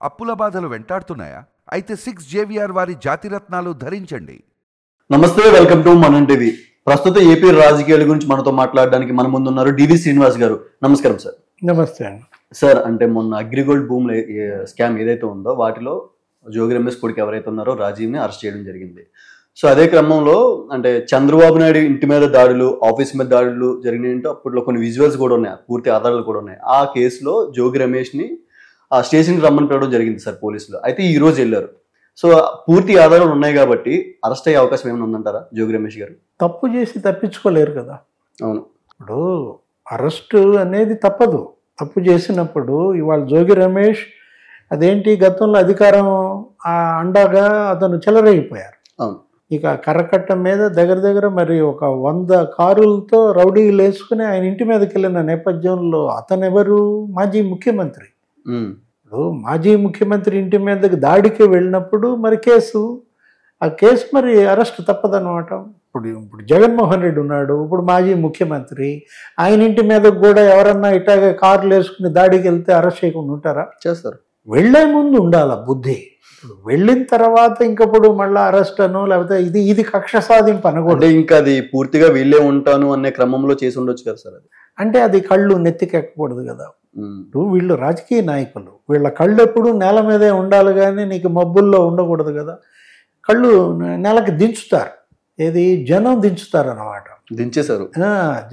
అప్పుల బాధలు వెంటాడుతున్నాయా? అయితే 6 JVR వారి జాతిరత్నాలు ధరించండి. నమస్తే, వెల్కమ్ టు మనం టీవీ. ప్రస్తుత ఏపీ రాజకీయాల గురించి మనతో మాట్లాడడానికి మన ముందు ఉన్నారు డివి శ్రీనివాస్ గారు. నమస్కారం సార్. నమస్తే అండి సార్. అంటే మొన్న అగ్రిగోల్డ్ భూముల స్కామ్ ఏదైతే ఉందో వాటిలో జోగి రమేష్ కొడుకు ఎవరైతే ఉన్నారో రాజీవ్ని అరెస్ట్ చేయడం జరిగింది. సో అదే క్రమంలో అంటే చంద్రబాబు నాయుడు ఇంటి మీద దాడులు, ఆఫీస్ మీద దాడులు జరిగినాయంటే అప్పట్లో కొన్ని విజువల్స్ కూడా ఉన్నాయి, పూర్తి ఆధారాలు కూడా ఉన్నాయి. ఆ కేసులో జోగి రమేష్ని ఆ స్టేషన్కి రమ్మని పిలవడం జరిగింది సార్ పోలీసులు. అయితే ఈ రోజు వెళ్ళారు. సో పూర్తి ఆధారాలు ఉన్నాయి కాబట్టి అరెస్ట్ అయ్యే అవకాశం ఏమైనా ఉందంటారా జోగి రమేష్ గారు? తప్పు చేసి తప్పించుకోలేరు కదా. అవును, ఇప్పుడు అరెస్టు అనేది తప్పదు. తప్పు చేసినప్పుడు ఇవాళ జోగి రమేష్ అదేంటి గతంలో అధికారం అండగా అతను చెలరేగిపోయారు. అవును. ఇక కర్రకట్ట మీద దగ్గర దగ్గర మరి ఒక 100 కారులతో రౌడీలు వేసుకుని ఆయన ఇంటి మీదకి వెళ్ళిన నేపథ్యంలో అతను ఎవరు? మాజీ ముఖ్యమంత్రి. ఇప్పుడు మాజీ ముఖ్యమంత్రి ఇంటి మీదకి దాడికి వెళ్ళినప్పుడు మరి ఆ కేసు మరి అరెస్ట్ తప్పదన్నమాట. ఇప్పుడు జగన్మోహన్ రెడ్డి ఉన్నాడు, ఇప్పుడు మాజీ ముఖ్యమంత్రి, ఆయన ఇంటి మీదకి కూడా ఎవరన్నా ఇట్లాగే కార్లు వేసుకుని దాడికి వెళ్తే అరెస్ట్ చేయకుండా ఉంటారా? చేస్తారు. వెళ్లే ముందు ఉండాల బుద్ధి. ఇప్పుడు వెళ్ళిన తర్వాత ఇంకప్పుడు మళ్ళీ అరెస్ట్ అను లేకపోతే ఇది కక్ష సాధింపు అనకూడదు. ఇంకా అది పూర్తిగా వీళ్ళే ఉంటాను అనే క్రమంలో చేసి ఉండొచ్చు కదా సార్. అది అంటే అది కళ్ళు నెత్తికెక్కకూడదు కదా. ఇప్పుడు వీళ్ళు రాజకీయ నాయకులు, వీళ్ళ కళ్ళు ఎప్పుడు నేల మీదే ఉండాలి కానీ నీకు మబ్బుల్లో ఉండకూడదు కదా. కళ్ళు నేలకి దించుతారు, ఏది జనం దించుతారు అన్నమాట. దించేశారు.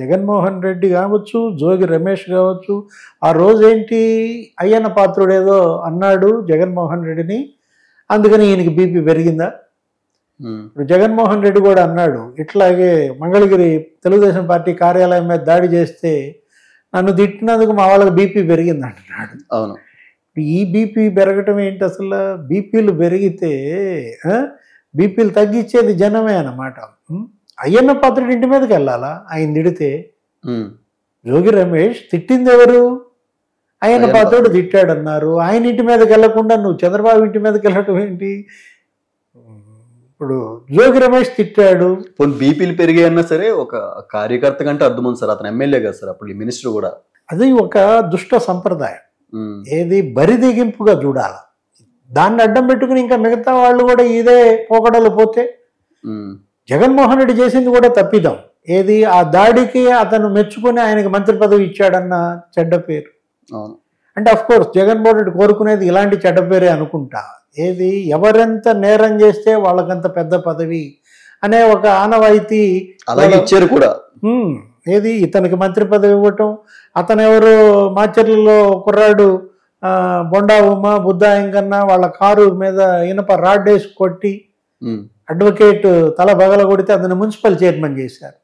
జగన్మోహన్ రెడ్డి కావచ్చు, జోగి రమేష్ కావచ్చు. ఆ రోజేంటి అయ్యన్న పాత్రుడు ఏదో అన్నాడు జగన్మోహన్ రెడ్డిని, అందుకని ఈయనకి బీపీ పెరిగిందా? ఇప్పుడు జగన్మోహన్ రెడ్డి కూడా అన్నాడు ఇట్లాగే మంగళగిరి తెలుగుదేశం పార్టీ కార్యాలయం మీద దాడి చేస్తే నన్ను తిట్టినందుకు మా వాళ్ళకి బీపీ పెరిగింది అంటున్నాడు. అవును. ఈ బీపీ పెరగటం ఏంటి అసలు? బీపీలు పెరిగితే బీపీలు తగ్గించేది జనమే అన్నమాట. అయ్యన్న పాత్రుడి ఇంటి మీదకి వెళ్ళాలా ఆయన తిడితే? జోగి రమేష్ తిట్టింది ఎవరు? అయ్యన్న పాత్రుడు తిట్టాడన్నారు. ఆయన ఇంటి మీదకి వెళ్లకుండా నువ్వు చంద్రబాబు ఇంటి మీదకి వెళ్ళటం ఏంటి? ఇప్పుడు జోగి రమేష్ తిట్టాడు. బీపీలు పెరిగాయన్నా సరే ఒక కార్యకర్త కంటే అర్థం ఉంది సార్, అతను ఎమ్మెల్యే కదా సార్, అప్పుడు మినిస్టర్ కూడా. అది ఒక దుష్ట సంప్రదాయం, ఏది బరిదిగింపుగా చూడాలి. దాన్ని అడ్డం పెట్టుకుని ఇంకా మిగతా వాళ్ళు కూడా ఇదే పోకడలు పోతే జగన్మోహన్ రెడ్డి చేసింది కూడా తప్పిదాం. ఏది ఆ దాడికి అతను మెచ్చుకుని ఆయనకి మంత్రి పదవి ఇచ్చాడన్న చెడ్డ పేరు. అంటే అఫ్ కోర్స్ జగన్మోహన్ రెడ్డి కోరుకునేది ఇలాంటి చెడ్డ పేరే అనుకుంటా. ఏది ఎవరెంత నేరం చేస్తే వాళ్ళకంత పెద్ద పదవి అనే ఒక ఆనవాయితీ అలాగే ఇచ్చారు కూడా. ఏది ఇతనికి మంత్రి పదవి ఇవ్వటం, అతను ఎవరు మాచర్లలో కుర్రాడు బొండా ఉమ బుద్ధా ఎంకన్నా వాళ్ళ కారు మీద ఇనప రాడ్ వేసి కొట్టి అడ్వకేట్ తల బగల కొడితే అతను మున్సిపల్ చైర్మన్ చేశారు.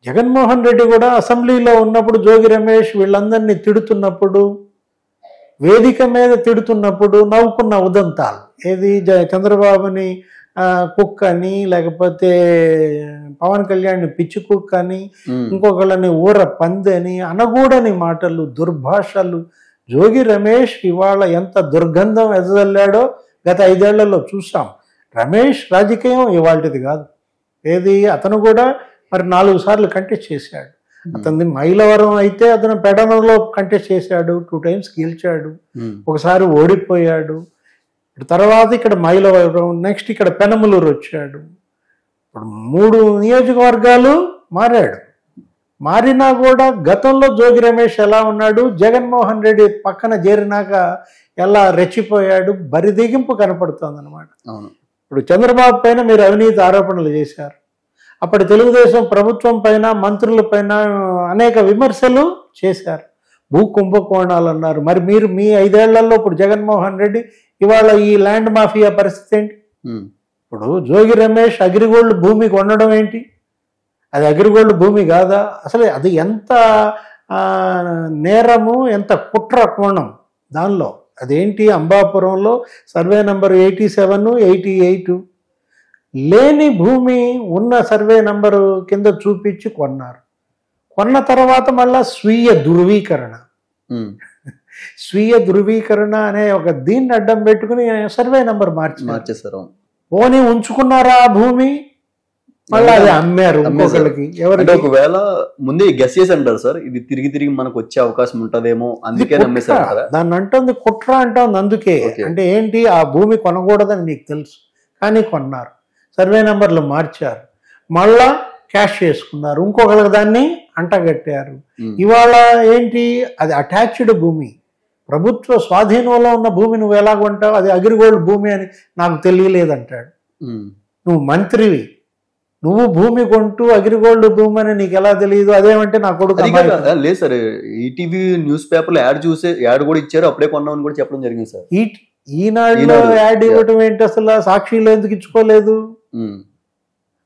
జగన్మోహన్ రెడ్డి కూడా అసెంబ్లీలో ఉన్నప్పుడు జోగి రమేష్ వీళ్ళందరినీ తిడుతున్నప్పుడు, వేదిక మీద తిడుతున్నప్పుడు నవ్వుకున్న ఉదంతాలు, ఏది చంద్రబాబుని కుక్ అని, లేకపోతే పవన్ కళ్యాణ్ని పిచ్చి కుక్ అని, ఇంకొకళ్ళని ఊర పంది అని అనకూడని మాటలు, దుర్భాషలు. జోగి రమేష్ ఇవాళ ఎంత దుర్గంధం ఎదజల్లాడో గత 5 ఏళ్లలో చూసాం. రమేష్ రాజకీయం ఇవాళది కాదు. ఏది అతను కూడా మరి 4 సార్లు కంటెస్ట్ చేశాడు. అతనిది మైలవరం అయితే అతను పెడనలో కంటెస్ట్ చేశాడు, 2 times గెలిచాడు, ఒకసారి ఓడిపోయాడు. తర్వాత ఇక్కడ మైలవరం, నెక్స్ట్ ఇక్కడ పెనమలూరు వచ్చాడు. ఇప్పుడు 3 నియోజకవర్గాలు మారాడు. మారినా కూడా గతంలో జోగి రమేష్ ఎలా ఉన్నాడు, జగన్మోహన్ రెడ్డి పక్కన చేరినాక ఎలా రెచ్చిపోయాడు, బరిదిగింపు కనపడుతుంది అనమాట. ఇప్పుడు చంద్రబాబు పైన మీరు అవినీతి ఆరోపణలు చేశారు, అప్పటి తెలుగుదేశం ప్రభుత్వం పైన మంత్రుల పైన అనేక విమర్శలు చేశారు, భూ కుంభకోణాలు అన్నారు. మరి మీరు మీ 5 ఏళ్లలో ఇప్పుడు జగన్మోహన్ రెడ్డి ఇవాళ ఈ ల్యాండ్ మాఫియా పరిస్థితి ఏంటి? ఇప్పుడు జోగి రమేష్ అగ్రిగోల్డ్ భూమి కొనడం ఏంటి? అది అగ్రిగోల్డ్ భూమి కాదా? అసలు అది ఎంత నేరము, ఎంత కుట్ర కోణం దానిలో. అదేంటి అంబాపురంలో సర్వే నంబర్ 87, 88 లేని భూమి ఉన్న సర్వే నంబరు కింద చూపించి కొన్నారు. కొన్న తర్వాత మళ్ళా స్వీయ ధృవీకరణ అనే ఒక దీన్ని అడ్డం పెట్టుకుని సర్వే నంబర్ మార్చేశారు. పోనీ ఉంచుకున్నారా ఆ భూమి? మళ్ళీ అది అమ్మారు ఇంకొకళ్ళకి. అంటే ఎవరికి? ఒకవేళ ముందే గెస్ చేసి అంటారు సార్, ఇది తిరిగి తిరిగి మనకు వచ్చే అవకాశం ఉంటదేమో, అందుకే నమ్మేశారు కదా. దాన్ని అంటుంది కుట్ర అంటుంది. అందుకే అంటే ఏంటి, ఆ భూమి కొనకూడదని మీకు తెలుసు కానీ కొన్నారు, సర్వే నెంబర్లు మార్చారు, మళ్ళా క్యాష్ చేసుకున్నారు, ఇంకొకళ్ళకి దాన్ని అంటగట్టారు. ఇవాళ ఏంటి, అది అటాచ్డ్ భూమి, ప్రభుత్వ స్వాధీనంలో ఉన్న భూమి నువ్వు ఎలా కొంటావు, అది అగ్రిగోల్డ్ భూమి అని నాకు తెలియలేదంటాడు. నువ్వు మంత్రివి, నువ్వు భూమి కొంటూ అగ్రిగోల్డ్ భూమి అని నీకు ఎలా తెలియదు, అదేమంటే నా కొడుకు. లేదు sir, ETV news paper ad కూడా ఇచ్చారు, అప్పుడే కొన్నామని కూడా చెప్పడం జరిగింది సార్. ఈనాడులో యాడ్ ఇవ్వటం ఏంటి, అసలు సాక్షిలో ఎందుకు ఇచ్చుకోలేదు?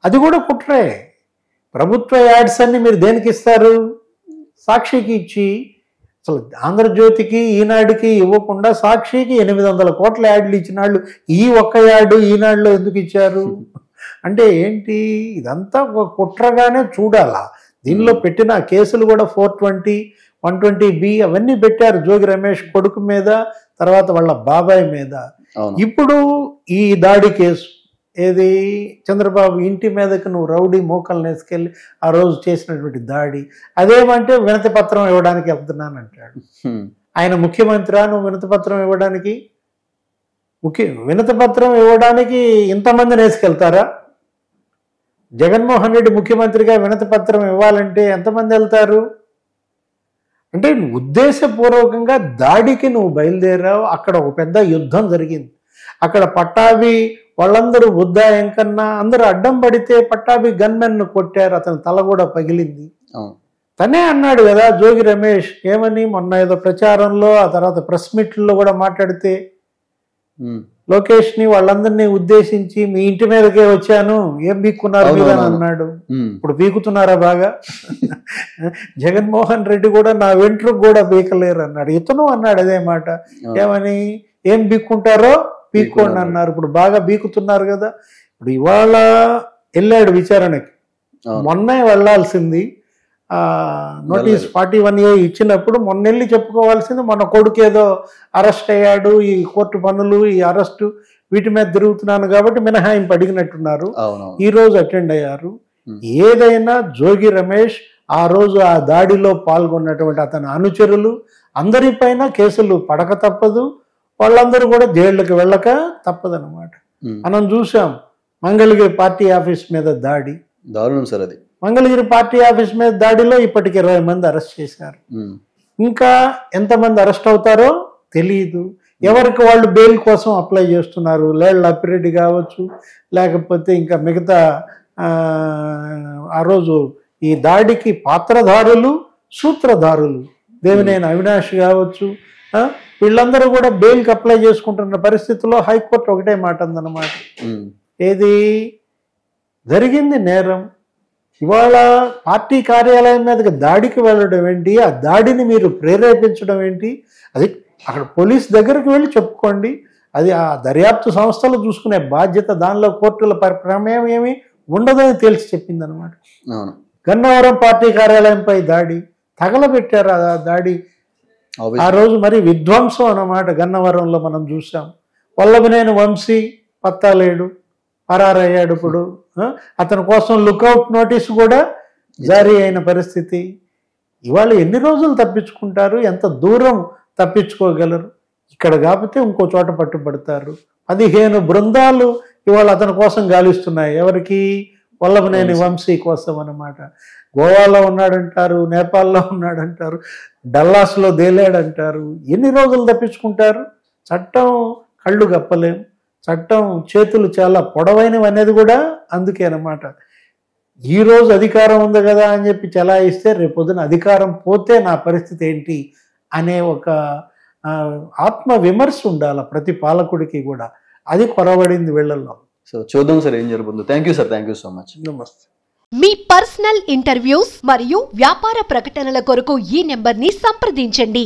అది కూడా కుట్రే. ప్రభుత్వ యాడ్స్ అన్ని మీరు దేనికి ఇస్తారు? సాక్షికి ఇచ్చి, అసలు ఆంధ్రజ్యోతికి ఈనాడుకి ఇవ్వకుండా సాక్షికి 800 కోట్ల యాడ్లు ఇచ్చిన వాళ్ళు ఈ ఒక్క యాడ్ ఈనాడులో ఎందుకు ఇచ్చారు అంటే ఏంటి, ఇదంతా ఒక కుట్రగానే చూడాలా. దీనిలో పెట్టిన కేసులు కూడా 420, 120B అవన్నీ పెట్టారు జోగి రమేష్ కొడుకు మీద, తర్వాత వాళ్ళ బాబాయ్ మీద. ఇప్పుడు ఈ దాడి కేసు ఏది, చంద్రబాబు ఇంటి మీదకి నువ్వు రౌడీ మోకల్ని వేసుకెళ్ళి ఆ రోజు చేసినటువంటి దాడి, అదేమంటే వినతి పత్రం ఇవ్వడానికి వెళ్తున్నాను అంటాడు. ఆయన ముఖ్యమంత్రి, నువ్వు వినతి పత్రం ఇవ్వడానికి? వినతి పత్రం ఇవ్వడానికి ఇంతమందిని వేసుకెళ్తారా? జగన్మోహన్ రెడ్డి ముఖ్యమంత్రిగా వినతి పత్రం ఇవ్వాలంటే ఎంతమంది వెళ్తారు? అంటే ఉద్దేశపూర్వకంగా దాడికి నువ్వు బయలుదేరావు. అక్కడ ఒక పెద్ద యుద్ధం జరిగింది. అక్కడ పట్టాభి వాళ్ళందరూ బుద్ధ ఎంకన్నా అందరూ అడ్డం పడితే పట్టాభి గన్మెన్ కొట్టారు, అతని తల కూడా పగిలింది. తనే అన్నాడు కదా జోగి రమేష్, ఏమని మొన్న ఏదో ప్రచారంలో, ఆ తర్వాత ప్రెస్ మీట్లో కూడా మాట్లాడితే, లోకేష్ ని వాళ్ళందరినీ ఉద్దేశించి మీ ఇంటి మీదకే వచ్చాను, ఏం పీక్కున్నారు మీరు అని అన్నాడు. ఇప్పుడు పీకుతున్నారా బాగా? జగన్మోహన్ రెడ్డి కూడా నా వెంట్రుకు కూడా పీకలేరు అన్నాడు. ఇతను అన్నాడు అదే మాట, ఏమని, ఏం పీక్కుంటారో పీక్కోండి అన్నారు. ఇప్పుడు బాగా బీకుతున్నారు కదా. ఇప్పుడు ఇవాళ వెళ్ళాడు విచారణకి, మొన్నే వెళ్లాల్సింది. నోటీస్ 41A ఇచ్చినప్పుడు మొన్న వెళ్ళి చెప్పుకోవాల్సింది, మొన్న కొడుకు ఏదో అరెస్ట్ అయ్యాడు, ఈ కోర్టు పనులు, ఈ అరెస్టు వీటి మీద తిరుగుతున్నాను కాబట్టి మినహాయింపు అడిగినట్టున్నారు. ఈ రోజు అటెండ్ అయ్యారు. ఏదైనా జోగి రమేష్ ఆ రోజు ఆ దాడిలో పాల్గొన్నటువంటి అతని అనుచరులు అందరిపైన కేసులు పడక తప్పదు, వాళ్ళందరూ కూడా జైళ్ళకి వెళ్ళక తప్పదన్నమాట. మనం చూసాం మంగళగిరి పార్టీ ఆఫీస్ మీద దాడి, దారుణం సార్ అది. మంగళగిరి పార్టీ ఆఫీస్ మీద దాడిలో ఇప్పటికి 20 మంది అరెస్ట్ చేశారు. ఇంకా ఎంతమంది అరెస్ట్ అవుతారో తెలియదు. ఎవరికి వాళ్ళు బెయిల్ కోసం అప్లై చేస్తున్నారు. లేళ్ల అప్పిరెడ్డి కావచ్చు, లేకపోతే ఇంకా మిగతా ఆ రోజు ఈ దాడికి పాత్రధారులు, సూత్రధారులు దేవినేని అవినాష్ కావచ్చు, వీళ్ళందరూ కూడా బెయిల్కి అప్లై చేసుకుంటున్న పరిస్థితుల్లో హైకోర్టు ఒకటే మాట ఉందన్నమాట, ఏది జరిగింది నేరం. ఇవాళ పార్టీ కార్యాలయం మీదకి దాడికి వెళ్ళడం ఏంటి, ఆ దాడిని మీరు ప్రేరేపించడం ఏంటి, అది అక్కడ పోలీస్ దగ్గరికి వెళ్ళి చెప్పుకోండి, అది ఆ దర్యాప్తు సంస్థలు చూసుకునే బాధ్యత, దానిలో కోర్టుల ప్రమేయం ఏమి ఉండదని తేల్చి చెప్పింది అనమాట. గన్నవరం పార్టీ కార్యాలయంపై దాడి, తగలబెట్టారు ఆ దాడి ఆ రోజు, మరి విధ్వంసం అన్నమాట. గన్నవరంలో మనం చూసాం. వల్లభనేని వంశీ పత్తాలేడు, పరారయ్యాడు. ఇప్పుడు అతని కోసం లుకౌట్ నోటీసు కూడా జారీ అయిన పరిస్థితి. ఇవాళ ఎన్ని రోజులు తప్పించుకుంటారు, ఎంత దూరం తప్పించుకోగలరు? ఇక్కడ కాకపోతే ఇంకో చోట పట్టుబడతారు. 15 బృందాలు ఇవాళ అతని కోసం గాలిస్తున్నాయి. ఎవరికి? వల్లభనేని వంశీ కోసం అన్నమాట. గోవాలో ఉన్నాడంటారు, నేపాల్లో ఉన్నాడంటారు, డల్లాస్లో తేలాడంటారు. ఎన్ని రోజులు తప్పించుకుంటారు? చట్టం కళ్ళు గప్పలేం, చట్టం చేతులు చాలా పొడవైనవి అనేది కూడా అందుకే అన్నమాట. ఈరోజు అధికారం ఉంది కదా అని చెప్పి చలాయిస్తే రేపొద్దున అధికారం పోతే నా పరిస్థితి ఏంటి అనే ఒక ఆత్మ విమర్శ ఉండాలి ప్రతి పాలకుడికి కూడా. అది కొరవడింది వీళ్ళల్లో. సో చూద్దాం సార్ ఏం జరుగుతుందో. Thank you sir, thank you so much. నమస్తే. మీ పర్సనల్ ఇంటర్వ్యూస్ మరియు వ్యాపార ప్రకటనల కొరకు ఈ నెంబర్ని సంప్రదించండి.